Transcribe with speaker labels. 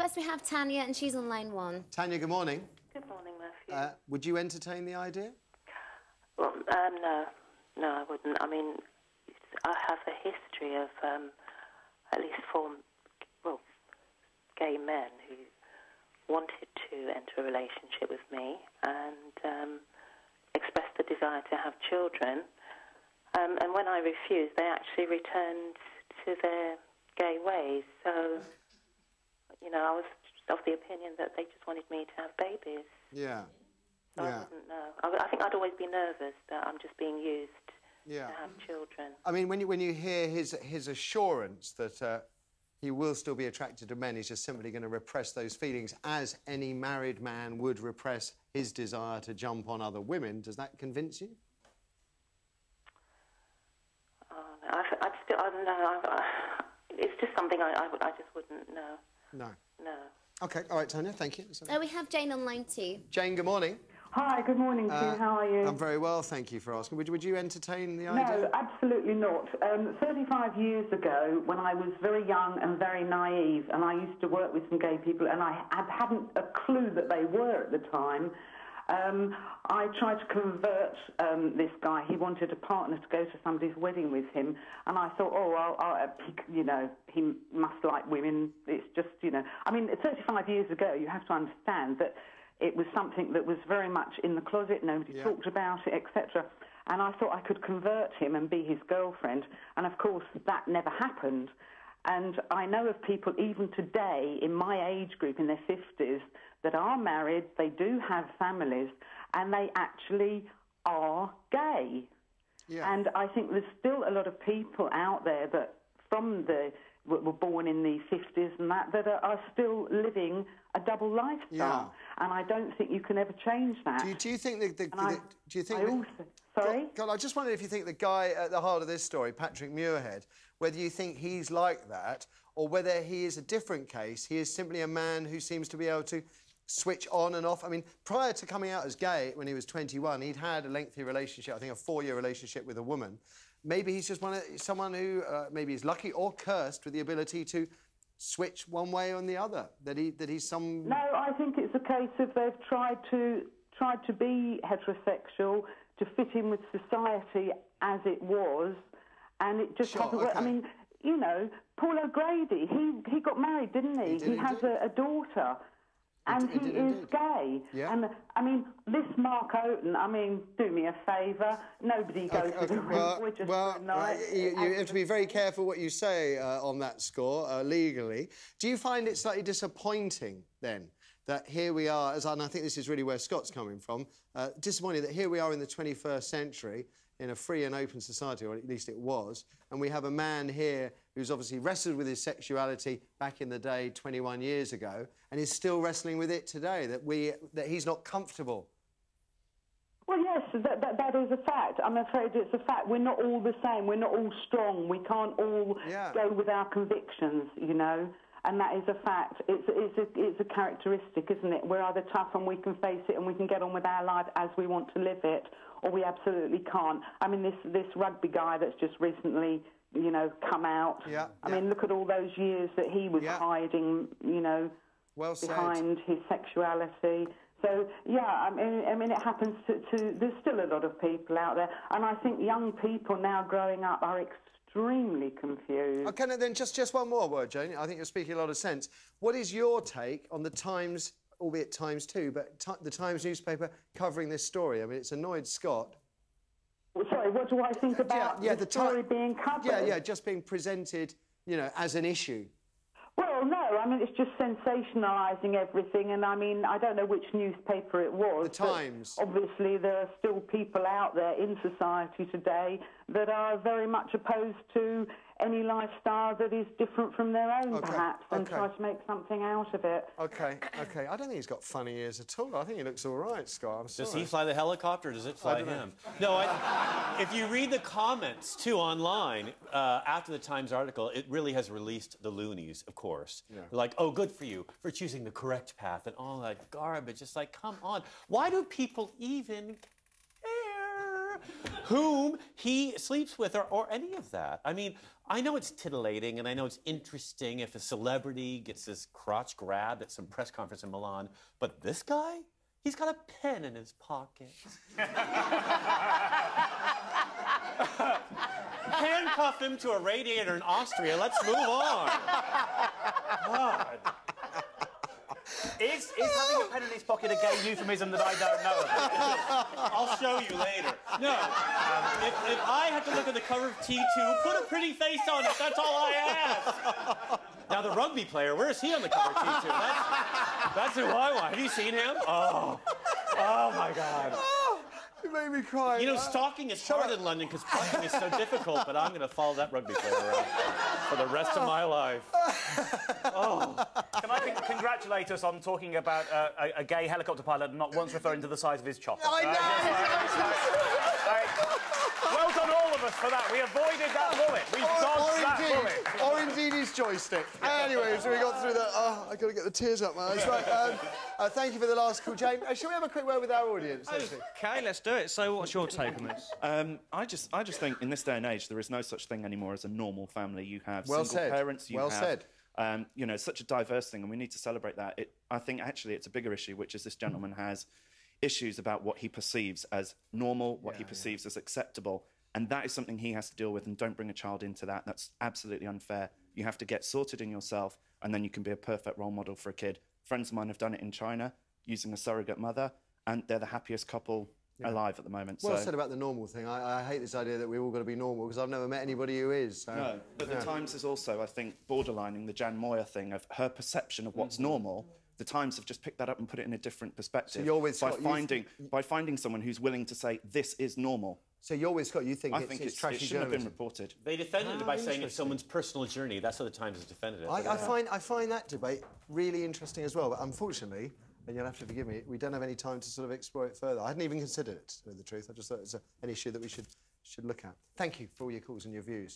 Speaker 1: First we have Tanya, and she's on line 1.
Speaker 2: Tanya, good morning.
Speaker 3: Good morning, Matthew.
Speaker 2: Would you entertain the idea?
Speaker 3: Well, no, I wouldn't. I mean, I have a history of at least 4, gay men who wanted to enter a relationship with me and expressed the desire to have children. And when I refused, they actually returned to their gay ways. So, you know, I was of the opinion that they just wanted me to have babies.
Speaker 2: Yeah.
Speaker 3: So I wouldn't know. I think I'd always be nervous that I'm just being used to have children.
Speaker 2: I mean, when you hear his assurance that he will still be attracted to men, he's just simply going to repress those feelings, as any married man would repress his desire to jump on other women, does that convince you? I don't know. It's just something I just wouldn't know. No.
Speaker 3: No.
Speaker 2: OK, all right, Tanya, thank you.
Speaker 1: We have Jane on line 2.
Speaker 2: Jane, good morning.
Speaker 4: Hi, good morning to you. How are you?
Speaker 2: I'm very well, thank you for asking. Would you entertain the idea?
Speaker 4: No, absolutely not. 35 years ago, when I was very young and very naive, and I used to work with some gay people, and I hadn't a clue that they were at the time, I tried to convert this guy. He wanted a partner to go to somebody's wedding with him, and I thought, you know, he must like women. It's just, you know, I mean, 35 years ago, you have to understand that it was something that was very much in the closet. Nobody talked about it, etc. And I thought I could convert him and be his girlfriend, and of course that never happened. And I know of people even today in my age group, in their 50s, that are married, they do have families, and they actually are gay. Yeah. And I think there's still a lot of people out there that were born in the 50s and that are still living a double lifestyle. Yeah. And I don't think you can ever change that.
Speaker 2: Do you think
Speaker 4: Sorry?
Speaker 2: God, I just wondered if you think the guy at the heart of this story, Patrick Muirhead, whether you think he's like that, or whether he is a different case, he is simply a man who seems to be able to switch on and off. I mean, prior to coming out as gay, when he was 21, he'd had a lengthy relationship, I think a 4-year relationship with a woman. Maybe he's just someone who maybe is lucky or cursed with the ability to switch one way or the other. That he's some.
Speaker 4: No, I think it's a case of they've tried to be heterosexual to fit in with society as it was, and it just hasn't worked. I mean, you know, Paul O'Grady, he got married, didn't he? He has a daughter. And he is gay. Yeah. And, I mean, this Mark Oaten, I mean, do me a favour. Nobody goes to the ring. We're just
Speaker 2: you have to be very careful what you say on that score, legally. Do you find it slightly disappointing, then, that here we are, and I think this is really where Scott's coming from, disappointing that here we are in the 21st century, in a free and open society, or at least it was, and we have a man here who's obviously wrestled with his sexuality back in the day, 21 years ago, and is still wrestling with it today, that he's not comfortable?
Speaker 4: Well, yes, that is a fact. I'm afraid it's a fact. We're not all the same. We're not all strong. We can't all go with our convictions, you know, and that is a fact. It's a characteristic, isn't it? We're either tough and we can face it and we can get on with our life as we want to live it, or we absolutely can't. I mean, this rugby guy that's just recently, you know, come out. Yeah, I mean, look at all those years that he was hiding, you know, behind his sexuality. So, yeah, I mean, it happens to... There's still a lot of people out there, and I think young people now growing up are extremely confused.
Speaker 2: OK, then just one more word, Jane. I think you're speaking a lot of sense. What is your take on the Times, albeit Times 2, but the Times newspaper covering this story? I mean, it's annoyed Scott.
Speaker 4: Well, sorry, what do I think about the story being covered?
Speaker 2: Yeah, just being presented, you know, as an issue.
Speaker 4: Well, no, I mean, it's just sensationalising everything, and I mean, I don't know which newspaper it was.
Speaker 2: The Times.
Speaker 4: Obviously, there are still people out there in society today that are very much opposed to any lifestyle that is different from their own, perhaps, and try to make something out of it.
Speaker 2: OK. I don't think he's got funny ears at all. I think he looks all right, Scott. I'm sorry.
Speaker 5: Does he fly the helicopter, or does it fly him? No, if you read the comments, too, online, after the Times article, it really has released the loonies, of course. Yeah. They're like, oh, good for you, for choosing the correct path, and all that garbage. It's like, come on. Why do people even care? whom he sleeps with or any of that. I mean, I know it's titillating and I know it's interesting if a celebrity gets his crotch grabbed at some press conference in Milan, but this guy, he's got a pen in his pocket. Handcuff him to a radiator in Austria. Let's move on. God.
Speaker 6: Is having a pen in his pocket a gay euphemism that I don't know about?
Speaker 5: I'll show you later. No, if I had to look at the cover of T2, put a pretty face on it. That's all I ask. Now, the rugby player, where is he on the cover of T2? That's who I want. Have you seen him? Oh my God.
Speaker 2: You made me cry.
Speaker 5: You know, stalking is hard in London because parking is so difficult, but I'm going to follow that rugby player around for the rest of my life. Oh.
Speaker 6: Can I congratulate us on talking about a gay helicopter pilot and not once referring to the size of his chopper?
Speaker 2: I know!
Speaker 6: Well done, all of us, for that. We avoided that bullet. We dodged that bullet.
Speaker 2: Or indeed his joystick. Anyway, so we got through that. Oh, I've got to get the tears up my eyes. Right, thank you for the last call, James. Shall we have a quick word with our audience?
Speaker 7: Okay, let's do it. So what's your take on this? I just think in this day and age there is no such thing anymore as a normal family. You have single parents, you have you know, such a diverse thing, and we need to celebrate that. I think actually it's a bigger issue, which is this gentleman has issues about what he perceives as normal, what he perceives as acceptable, and that is something he has to deal with, and don't bring a child into that. That's absolutely unfair. You have to get sorted in yourself, and then you can be a perfect role model for a kid. Friends of mine have done it in China using a surrogate mother, and they're the happiest couple alive at the moment.
Speaker 2: Well said about the normal thing. I hate this idea that we've all got to be normal because I've never met anybody who is. So.
Speaker 7: No, but the Times is also, I think, borderlining the Jan Moyer thing of her perception of what's normal. The Times have just picked that up and put it in a different perspective.
Speaker 2: So you're with Scott,
Speaker 7: by finding someone who's willing to say this is normal.
Speaker 2: So you're with Scott. You think it's trashy
Speaker 7: it shouldn't
Speaker 2: journalism?
Speaker 7: have been reported.
Speaker 5: They defended it by saying it's someone's personal journey. That's how the Times has defended it.
Speaker 2: I find that debate really interesting as well. But unfortunately, and you'll have to forgive me, we don't have any time to sort of explore it further. I hadn't even considered it, to tell you the truth. I just thought it's an issue that we should look at. Thank you for all your calls and your views.